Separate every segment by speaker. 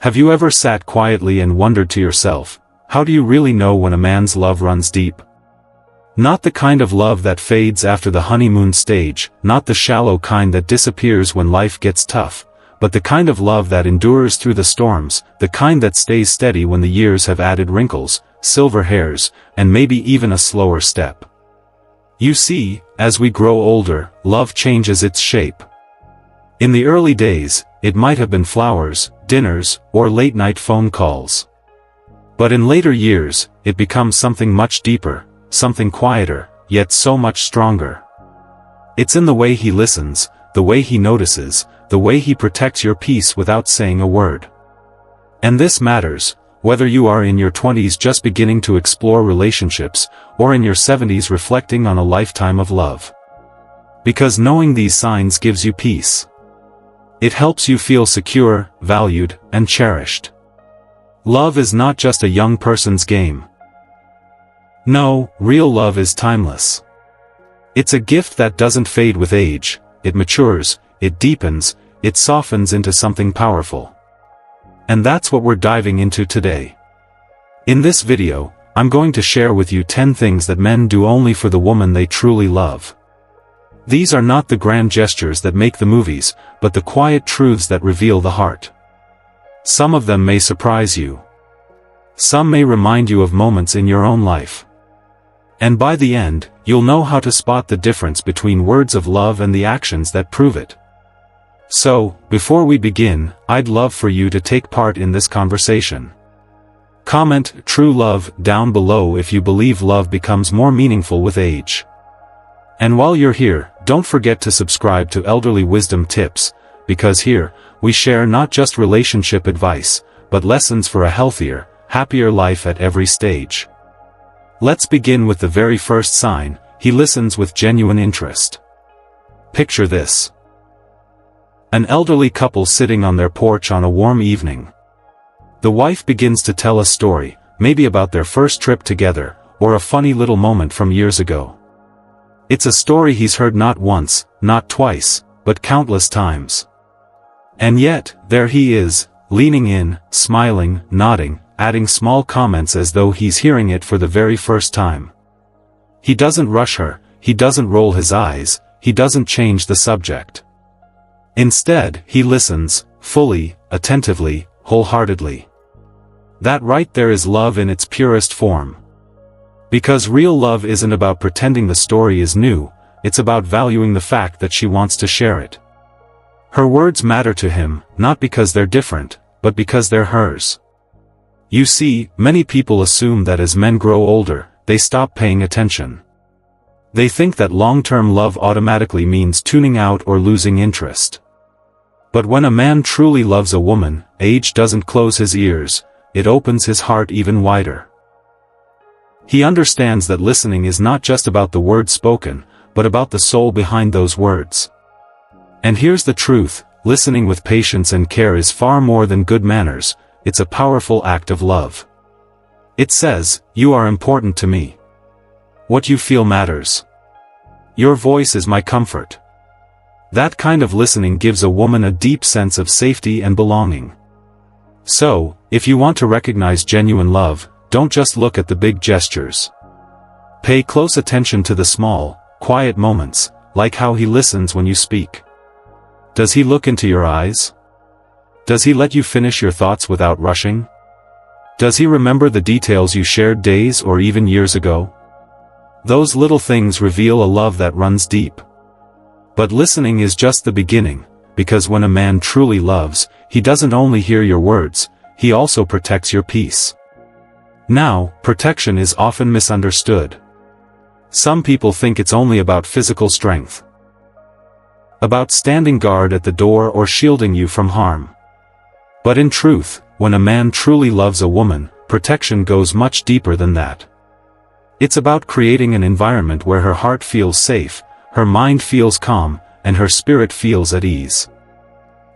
Speaker 1: Have you ever sat quietly and wondered to yourself, how do you really know when a man's love runs deep? Not the kind of love that fades after the honeymoon stage, not the shallow kind that disappears when life gets tough, but the kind of love that endures through the storms, the kind that stays steady when the years have added wrinkles, silver hairs, and maybe even a slower step. You see, as we grow older, love changes its shape. In the early days, it might have been flowers, dinners, or late-night phone calls. But in later years, it becomes something much deeper, something quieter, yet so much stronger. It's in the way he listens, the way he notices, the way he protects your peace without saying a word. And this matters, whether you are in your 20s just beginning to explore relationships, or in your 70s reflecting on a lifetime of love. Because knowing these signs gives you peace. It helps you feel secure, valued, and cherished. Love is not just a young person's game. No, real love is timeless. It's a gift that doesn't fade with age, it matures, it deepens, it softens into something powerful. And that's what we're diving into today. In this video, I'm going to share with you 10 things that men do only for the woman they truly love. These are not the grand gestures that make the movies, but the quiet truths that reveal the heart. Some of them may surprise you. Some may remind you of moments in your own life. And by the end, you'll know how to spot the difference between words of love and the actions that prove it. So, before we begin, I'd love for you to take part in this conversation. Comment "True Love" down below if you believe love becomes more meaningful with age. And while you're here, don't forget to subscribe to Elderly Wisdom Tips, because here, we share not just relationship advice, but lessons for a healthier, happier life at every stage. Let's begin with the very first sign: he listens with genuine interest. Picture this. An elderly couple sitting on their porch on a warm evening. The wife begins to tell a story, maybe about their first trip together, or a funny little moment from years ago. It's a story he's heard not once, not twice, but countless times. And yet, there he is, leaning in, smiling, nodding, adding small comments as though he's hearing it for the very first time. He doesn't rush her, he doesn't roll his eyes, he doesn't change the subject. Instead, he listens, fully, attentively, wholeheartedly. That right there is love in its purest form. Because real love isn't about pretending the story is new, it's about valuing the fact that she wants to share it. Her words matter to him, not because they're different, but because they're hers. You see, many people assume that as men grow older, they stop paying attention. They think that long-term love automatically means tuning out or losing interest. But when a man truly loves a woman, age doesn't close his ears, it opens his heart even wider. He understands that listening is not just about the words spoken, but about the soul behind those words. And here's the truth: listening with patience and care is far more than good manners, it's a powerful act of love. It says, "You are important to me. What you feel matters. Your voice is my comfort." That kind of listening gives a woman a deep sense of safety and belonging. So, if you want to recognize genuine love, don't just look at the big gestures. Pay close attention to the small, quiet moments, like how he listens when you speak. Does he look into your eyes? Does he let you finish your thoughts without rushing? Does he remember the details you shared days or even years ago? Those little things reveal a love that runs deep. But listening is just the beginning, because when a man truly loves, he doesn't only hear your words, he also protects your peace. Now, protection is often misunderstood. Some people think it's only about physical strength. About standing guard at the door or shielding you from harm. But in truth, when a man truly loves a woman, protection goes much deeper than that. It's about creating an environment where her heart feels safe, her mind feels calm, and her spirit feels at ease.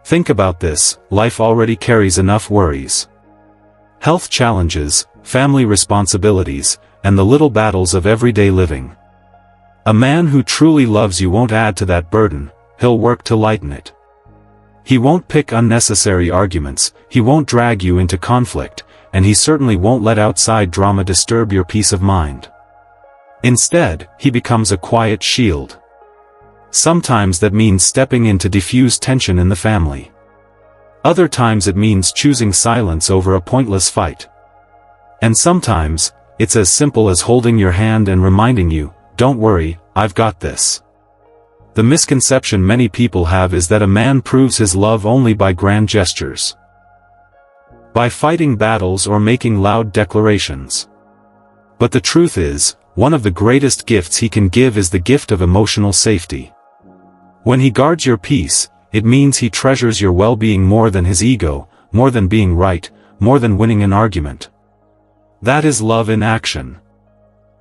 Speaker 1: Think about this: life already carries enough worries. Health challenges, family responsibilities, and the little battles of everyday living. A man who truly loves you won't add to that burden, he'll work to lighten it. He won't pick unnecessary arguments, he won't drag you into conflict, and he certainly won't let outside drama disturb your peace of mind. Instead, he becomes a quiet shield. Sometimes that means stepping in to diffuse tension in the family. Other times it means choosing silence over a pointless fight. And sometimes, it's as simple as holding your hand and reminding you, "Don't worry, I've got this." The misconception many people have is that a man proves his love only by grand gestures, by fighting battles or making loud declarations. But the truth is, one of the greatest gifts he can give is the gift of emotional safety. When he guards your peace, it means he treasures your well-being more than his ego, more than being right, more than winning an argument. That is love in action.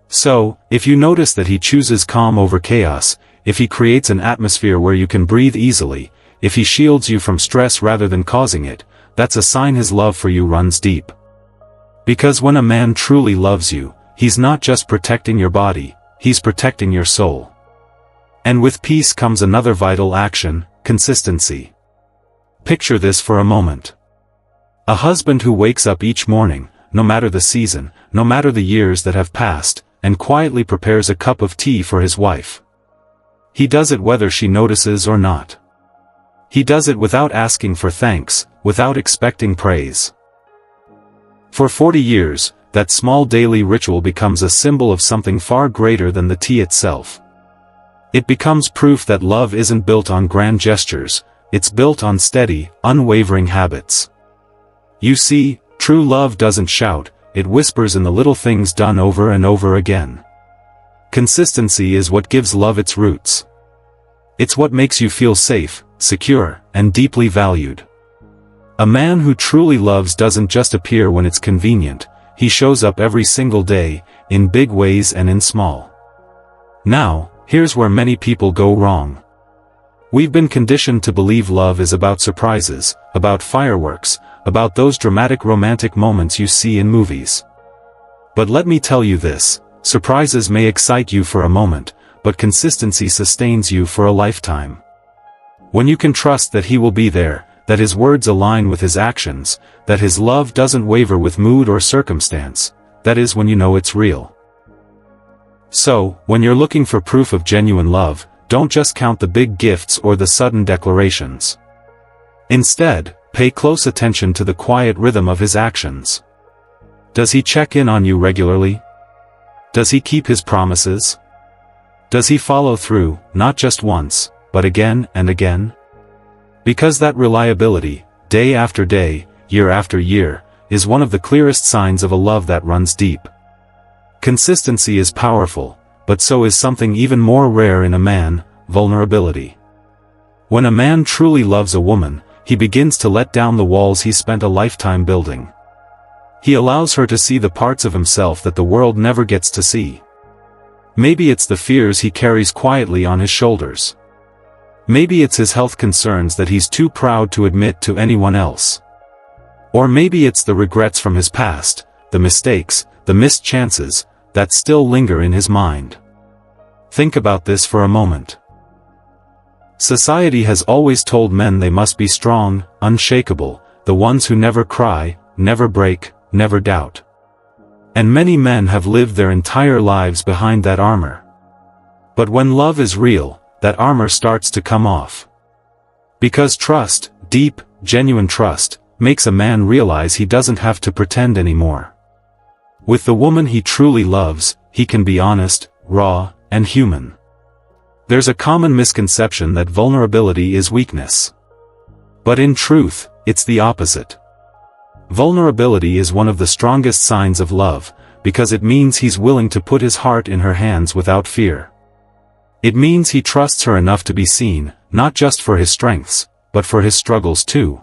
Speaker 1: So, if you notice that he chooses calm over chaos, if he creates an atmosphere where you can breathe easily, if he shields you from stress rather than causing it, that's a sign his love for you runs deep. Because when a man truly loves you, he's not just protecting your body, he's protecting your soul. And with peace comes another vital action, consistency. Picture this for a moment. A husband who wakes up each morning, no matter the season, no matter the years that have passed, and quietly prepares a cup of tea for his wife. He does it whether she notices or not. He does it without asking for thanks, without expecting praise. For 40 years, that small daily ritual becomes a symbol of something far greater than the tea itself. It becomes proof that love isn't built on grand gestures, it's built on steady, unwavering habits. You see, true love doesn't shout, it whispers in the little things done over and over again. Consistency is what gives love its roots. It's what makes you feel safe, secure, and deeply valued. A man who truly loves doesn't just appear when it's convenient, he shows up every single day, in big ways and in small. Now, here's where many people go wrong. We've been conditioned to believe love is about surprises, about fireworks, about those dramatic romantic moments you see in movies. But let me tell you this, surprises may excite you for a moment, but consistency sustains you for a lifetime. When you can trust that he will be there, that his words align with his actions, that his love doesn't waver with mood or circumstance, that is when you know it's real. So, when you're looking for proof of genuine love, don't just count the big gifts or the sudden declarations. Instead, pay close attention to the quiet rhythm of his actions. Does he check in on you regularly? Does he keep his promises? Does he follow through, not just once, but again and again? Because that reliability, day after day, year after year, is one of the clearest signs of a love that runs deep. Consistency is powerful, but so is something even more rare in a man, vulnerability. When a man truly loves a woman, he begins to let down the walls he spent a lifetime building. He allows her to see the parts of himself that the world never gets to see. Maybe it's the fears he carries quietly on his shoulders. Maybe it's his health concerns that he's too proud to admit to anyone else. Or maybe it's the regrets from his past, the mistakes, the missed chances, that still linger in his mind. Think about this for a moment. Society has always told men they must be strong, unshakable, the ones who never cry, never break, never doubt. And many men have lived their entire lives behind that armor. But when love is real, that armor starts to come off. Because trust, deep, genuine trust, makes a man realize he doesn't have to pretend anymore. With the woman he truly loves, he can be honest, raw, and human. There's a common misconception that vulnerability is weakness. But in truth, it's the opposite. Vulnerability is one of the strongest signs of love, because it means he's willing to put his heart in her hands without fear. It means he trusts her enough to be seen, not just for his strengths, but for his struggles too.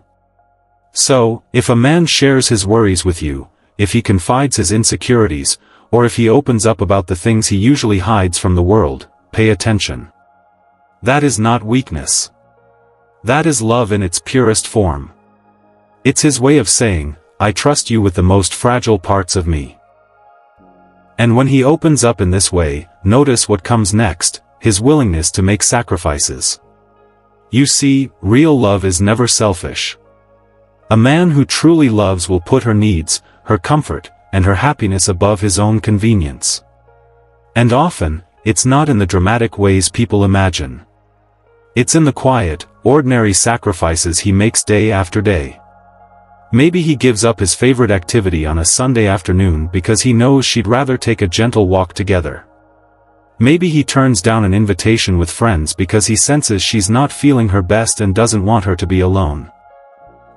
Speaker 1: So, if a man shares his worries with you, if he confides his insecurities, or if he opens up about the things he usually hides from the world, pay attention. That is not weakness. That is love in its purest form. It's his way of saying, I trust you with the most fragile parts of me. And when he opens up in this way, notice what comes next, his willingness to make sacrifices. You see, real love is never selfish. A man who truly loves will put her needs, her comfort, and her happiness above his own convenience. And often, it's not in the dramatic ways people imagine. It's in the quiet, ordinary sacrifices he makes day after day. Maybe he gives up his favorite activity on a Sunday afternoon because he knows she'd rather take a gentle walk together. Maybe he turns down an invitation with friends because he senses she's not feeling her best and doesn't want her to be alone.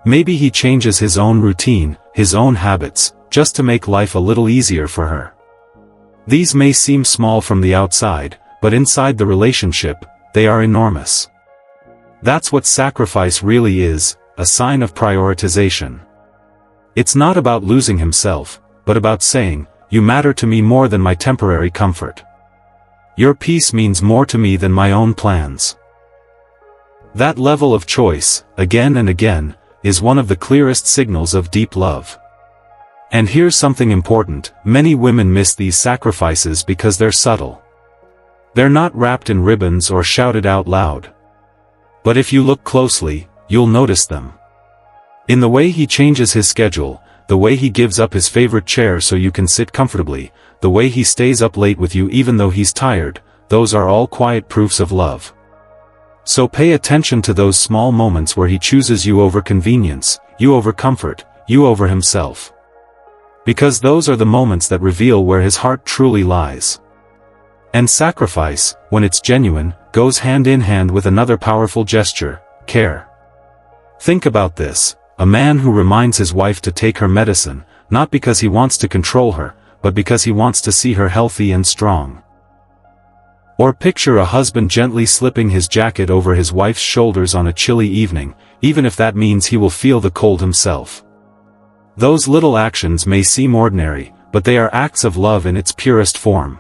Speaker 1: Maybe he changes his own routine, his own habits, just to make life a little easier for her. These may seem small from the outside, but inside the relationship, they are enormous. That's what sacrifice really is, a sign of prioritization. It's not about losing himself, but about saying, "You matter to me more than my temporary comfort. Your peace means more to me than my own plans." That level of choice, again and again, is one of the clearest signals of deep love. And here's something important: many women miss these sacrifices because they're subtle. They're not wrapped in ribbons or shouted out loud. But if you look closely, you'll notice them. In the way he changes his schedule, the way he gives up his favorite chair so you can sit comfortably, the way he stays up late with you even though he's tired, those are all quiet proofs of love. So pay attention to those small moments where he chooses you over convenience, you over comfort, you over himself. Because those are the moments that reveal where his heart truly lies. And sacrifice, when it's genuine, goes hand in hand with another powerful gesture: care. Think about this: a man who reminds his wife to take her medicine, not because he wants to control her, but because he wants to see her healthy and strong. Or picture a husband gently slipping his jacket over his wife's shoulders on a chilly evening, even if that means he will feel the cold himself. Those little actions may seem ordinary, but they are acts of love in its purest form.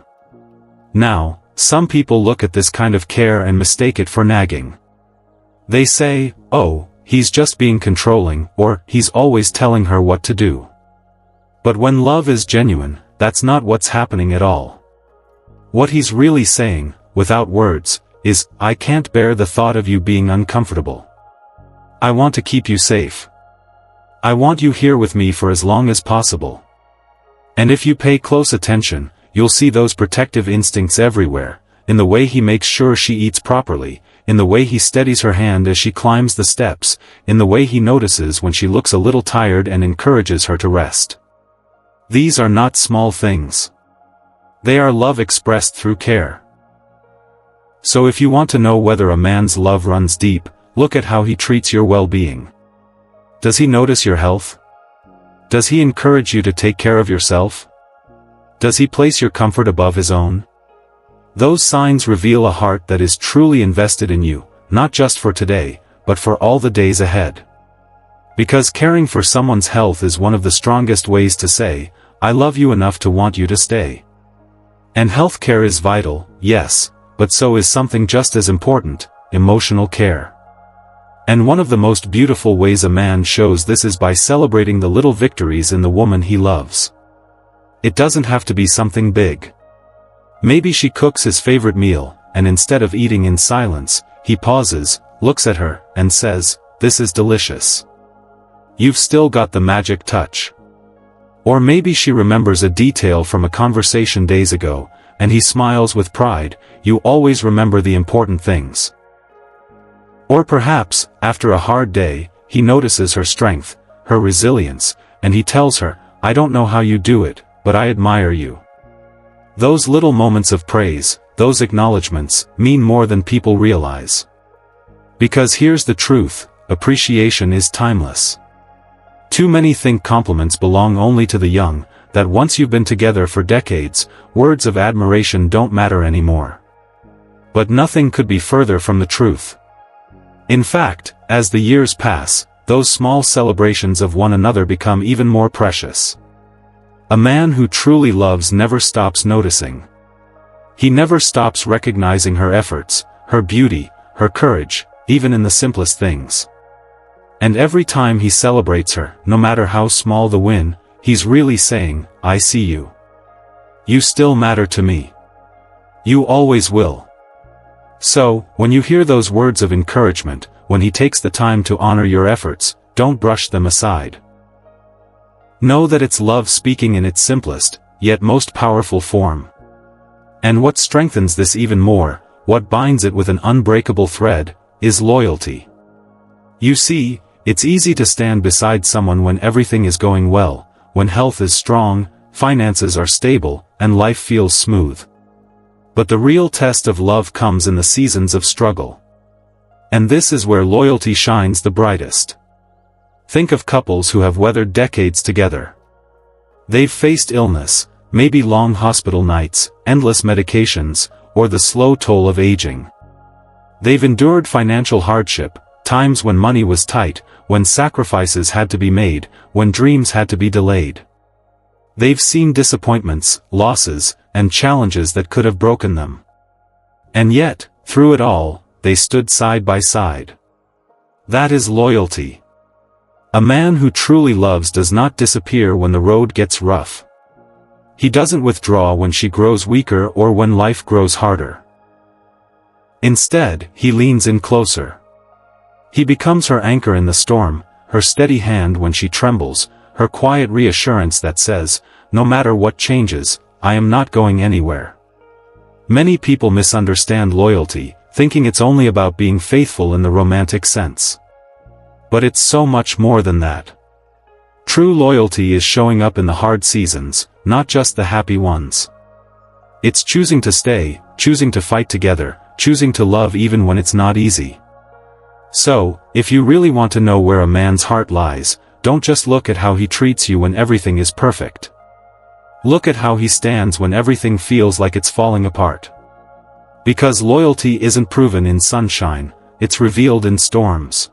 Speaker 1: Now, some people look at this kind of care and mistake it for nagging. They say, "Oh, he's just being controlling," or "he's always telling her what to do." But when love is genuine, that's not what's happening at all. What he's really saying, without words, is, "I can't bear the thought of you being uncomfortable. I want to keep you safe. I want you here with me for as long as possible." And if you pay close attention, you'll see those protective instincts everywhere, in the way he makes sure she eats properly, in the way he steadies her hand as she climbs the steps, in the way he notices when she looks a little tired and encourages her to rest. These are not small things. They are love expressed through care. So if you want to know whether a man's love runs deep, look at how he treats your well-being. Does he notice your health? Does he encourage you to take care of yourself? Does he place your comfort above his own? Those signs reveal a heart that is truly invested in you, not just for today, but for all the days ahead. Because caring for someone's health is one of the strongest ways to say, "I love you enough to want you to stay." And health care is vital, yes, but so is something just as important: emotional care. And one of the most beautiful ways a man shows this is by celebrating the little victories in the woman he loves. It doesn't have to be something big. Maybe she cooks his favorite meal, and instead of eating in silence, he pauses, looks at her, and says, "This is delicious. You've still got the magic touch." Or maybe she remembers a detail from a conversation days ago, and he smiles with pride, "You always remember the important things." Or perhaps, after a hard day, he notices her strength, her resilience, and he tells her, "I don't know how you do it, but I admire you." Those little moments of praise, those acknowledgments, mean more than people realize. Because here's the truth: appreciation is timeless. Too many think compliments belong only to the young, that once you've been together for decades, words of admiration don't matter anymore. But nothing could be further from the truth. In fact, as the years pass, those small celebrations of one another become even more precious. A man who truly loves never stops noticing. He never stops recognizing her efforts, her beauty, her courage, even in the simplest things. And every time he celebrates her, no matter how small the win, he's really saying, "I see you. You still matter to me. You always will." So, when you hear those words of encouragement, when he takes the time to honor your efforts, don't brush them aside. Know that it's love speaking in its simplest, yet most powerful form. And what strengthens this even more, what binds it with an unbreakable thread, is loyalty. You see, it's easy to stand beside someone when everything is going well, when health is strong, finances are stable, and life feels smooth. But the real test of love comes in the seasons of struggle. And this is where loyalty shines the brightest. Think of couples who have weathered decades together. They've faced illness, maybe long hospital nights, endless medications, or the slow toll of aging. They've endured financial hardship, times when money was tight, when sacrifices had to be made, when dreams had to be delayed. They've seen disappointments, losses, and challenges that could have broken them. And yet, through it all, they stood side by side. That is loyalty. A man who truly loves does not disappear when the road gets rough. He doesn't withdraw when she grows weaker or when life grows harder. Instead, he leans in closer. He becomes her anchor in the storm, her steady hand when she trembles, her quiet reassurance that says, "No matter what changes, I am not going anywhere." Many people misunderstand loyalty, thinking it's only about being faithful in the romantic sense. But it's so much more than that. True loyalty is showing up in the hard seasons, not just the happy ones. It's choosing to stay, choosing to fight together, choosing to love even when it's not easy. So, if you really want to know where a man's heart lies, don't just look at how he treats you when everything is perfect. Look at how he stands when everything feels like it's falling apart. Because loyalty isn't proven in sunshine, it's revealed in storms.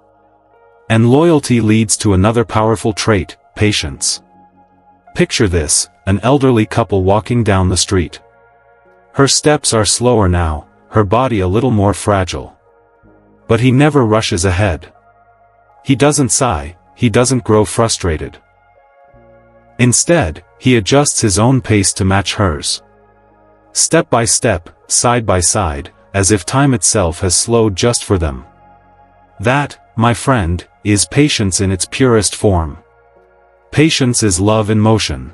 Speaker 1: And loyalty leads to another powerful trait, patience. Picture this, an elderly couple walking down the street. Her steps are slower now, her body a little more fragile. But he never rushes ahead. He doesn't sigh, he doesn't grow frustrated. Instead, he adjusts his own pace to match hers. Step by step, side by side, as if time itself has slowed just for them. That, my friend, is patience in its purest form. Patience is love in motion.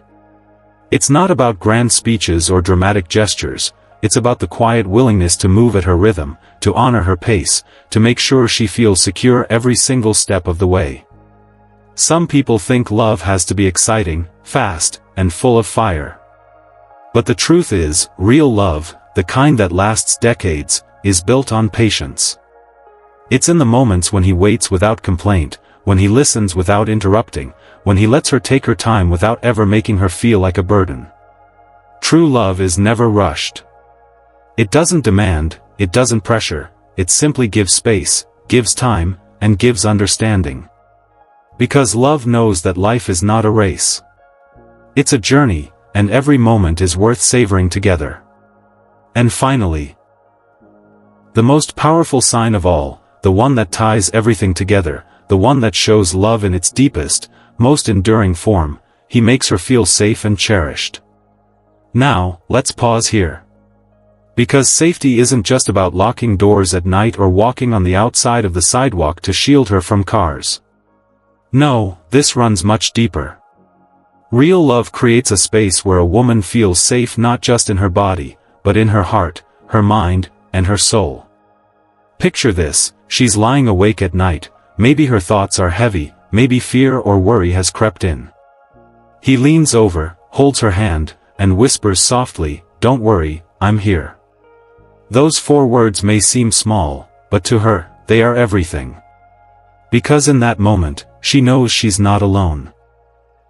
Speaker 1: It's not about grand speeches or dramatic gestures, it's about the quiet willingness to move at her rhythm, to honor her pace, to make sure she feels secure every single step of the way. Some people think love has to be exciting, fast, and full of fire. But the truth is, real love, the kind that lasts decades, is built on patience. It's in the moments when he waits without complaint, when he listens without interrupting, when he lets her take her time without ever making her feel like a burden. True love is never rushed. It doesn't demand, it doesn't pressure, it simply gives space, gives time, and gives understanding. Because love knows that life is not a race. It's a journey, and every moment is worth savoring together. And finally, the most powerful sign of all, the one that ties everything together, the one that shows love in its deepest, most enduring form, he makes her feel safe and cherished. Now, let's pause here. Because safety isn't just about locking doors at night or walking on the outside of the sidewalk to shield her from cars. No, this runs much deeper. Real love creates a space where a woman feels safe not just in her body, but in her heart, her mind, and her soul. Picture this, she's lying awake at night, maybe her thoughts are heavy, maybe fear or worry has crept in. He leans over, holds her hand, and whispers softly, "Don't worry, I'm here." Those 4 words may seem small, but to her, they are everything. Because in that moment, she knows she's not alone.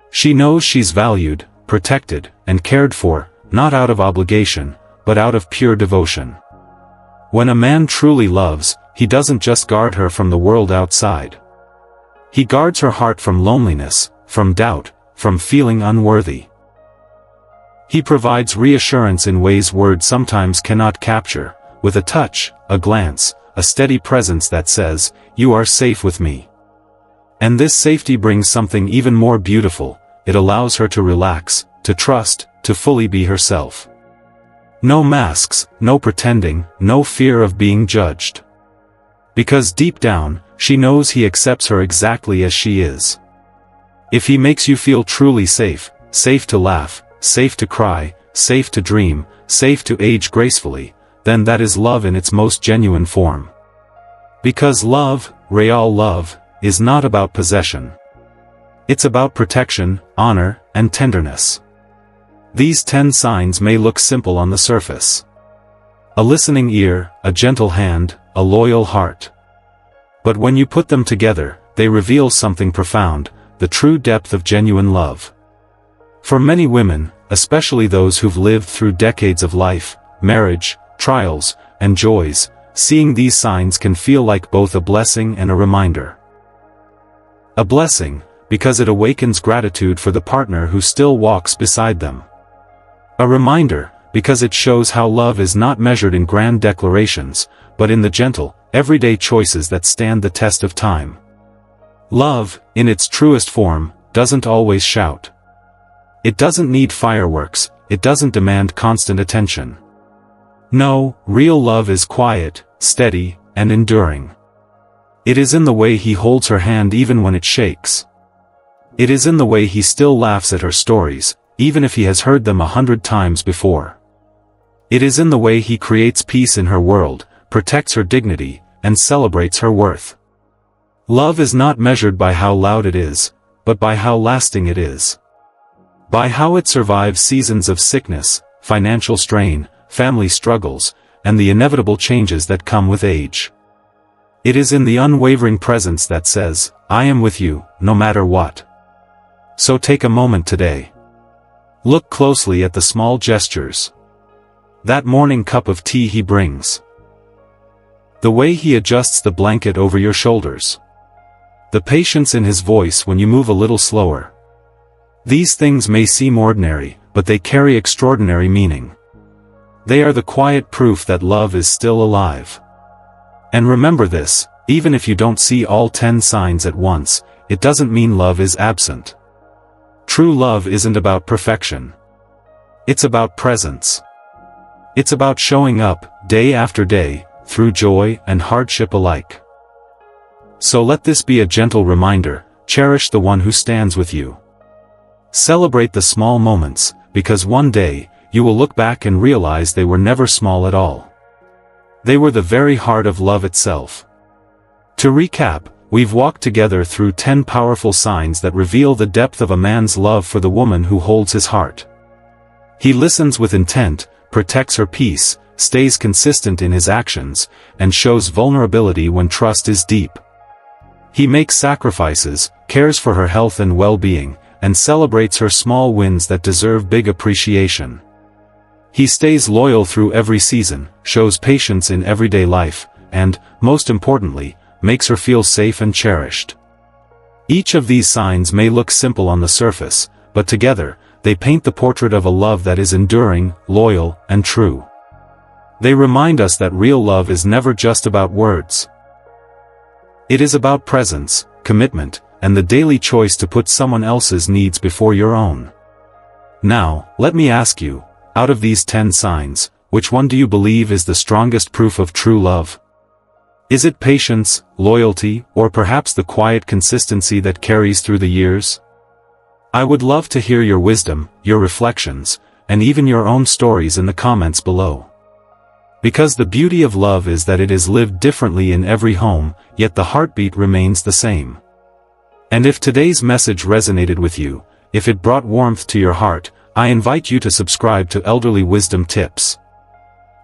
Speaker 1: She knows she's valued, protected, and cared for, not out of obligation, but out of pure devotion. When a man truly loves, he doesn't just guard her from the world outside. He guards her heart from loneliness, from doubt, from feeling unworthy. He provides reassurance in ways words sometimes cannot capture, with a touch, a glance, a steady presence that says, "You are safe with me." And this safety brings something even more beautiful, it allows her to relax, to trust, to fully be herself. No masks, no pretending, no fear of being judged. Because deep down, she knows he accepts her exactly as she is. If he makes you feel truly safe, safe to laugh, safe to cry, safe to dream, safe to age gracefully, then that is love in its most genuine form. Because love, real love, is not about possession. It's about protection, honor, and tenderness. These 10 signs may look simple on the surface. A listening ear, a gentle hand, a loyal heart. But when you put them together, they reveal something profound, the true depth of genuine love. For many women, especially those who've lived through decades of life, marriage, trials, and joys, seeing these signs can feel like both a blessing and a reminder. A blessing, because it awakens gratitude for the partner who still walks beside them. A reminder, because it shows how love is not measured in grand declarations, but in the gentle, everyday choices that stand the test of time. Love, in its truest form, doesn't always shout. It doesn't need fireworks, it doesn't demand constant attention. No, real love is quiet, steady, and enduring. It is in the way he holds her hand even when it shakes. It is in the way he still laughs at her stories, even if he has heard them 100 times before. It is in the way he creates peace in her world, protects her dignity, and celebrates her worth. Love is not measured by how loud it is, but by how lasting it is. By how it survives seasons of sickness, financial strain, family struggles, and the inevitable changes that come with age. It is in the unwavering presence that says, I am with you, no matter what. So take a moment today. Look closely at the small gestures. That morning cup of tea he brings. The way he adjusts the blanket over your shoulders. The patience in his voice when you move a little slower. These things may seem ordinary, but they carry extraordinary meaning. They are the quiet proof that love is still alive. And remember this, even if you don't see all 10 signs at once, it doesn't mean love is absent. True love isn't about perfection. It's about presence. It's about showing up, day after day, through joy and hardship alike. So let this be a gentle reminder, cherish the one who stands with you. Celebrate the small moments, because one day, you will look back and realize they were never small at all. They were the very heart of love itself. To recap, we've walked together through 10 powerful signs that reveal the depth of a man's love for the woman who holds his heart. He listens with intent, protects her peace, stays consistent in his actions, and shows vulnerability when trust is deep. He makes sacrifices, cares for her health and well-being, and celebrates her small wins that deserve big appreciation. He stays loyal through every season, shows patience in everyday life, and, most importantly, makes her feel safe and cherished. Each of these signs may look simple on the surface, but together, they paint the portrait of a love that is enduring, loyal, and true. They remind us that real love is never just about words. It is about presence, commitment, and the daily choice to put someone else's needs before your own. Now, let me ask you, out of these 10 signs, which one do you believe is the strongest proof of true love? Is it patience, loyalty, or perhaps the quiet consistency that carries through the years? I would love to hear your wisdom, your reflections, and even your own stories in the comments below. Because the beauty of love is that it is lived differently in every home, yet the heartbeat remains the same. And if today's message resonated with you, if it brought warmth to your heart, I invite you to subscribe to Elderly Wisdom Tips.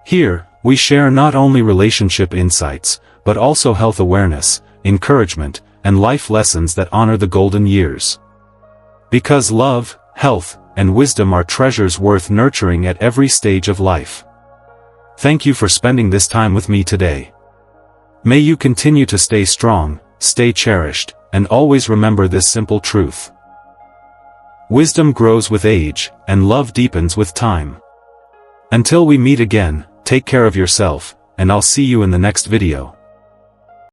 Speaker 1: Here, we share not only relationship insights, but also health awareness, encouragement, and life lessons that honor the golden years. Because love, health, and wisdom are treasures worth nurturing at every stage of life. Thank you for spending this time with me today. May you continue to stay strong, stay cherished, and always remember this simple truth. Wisdom grows with age, and love deepens with time. Until we meet again, take care of yourself, and I'll see you in the next video.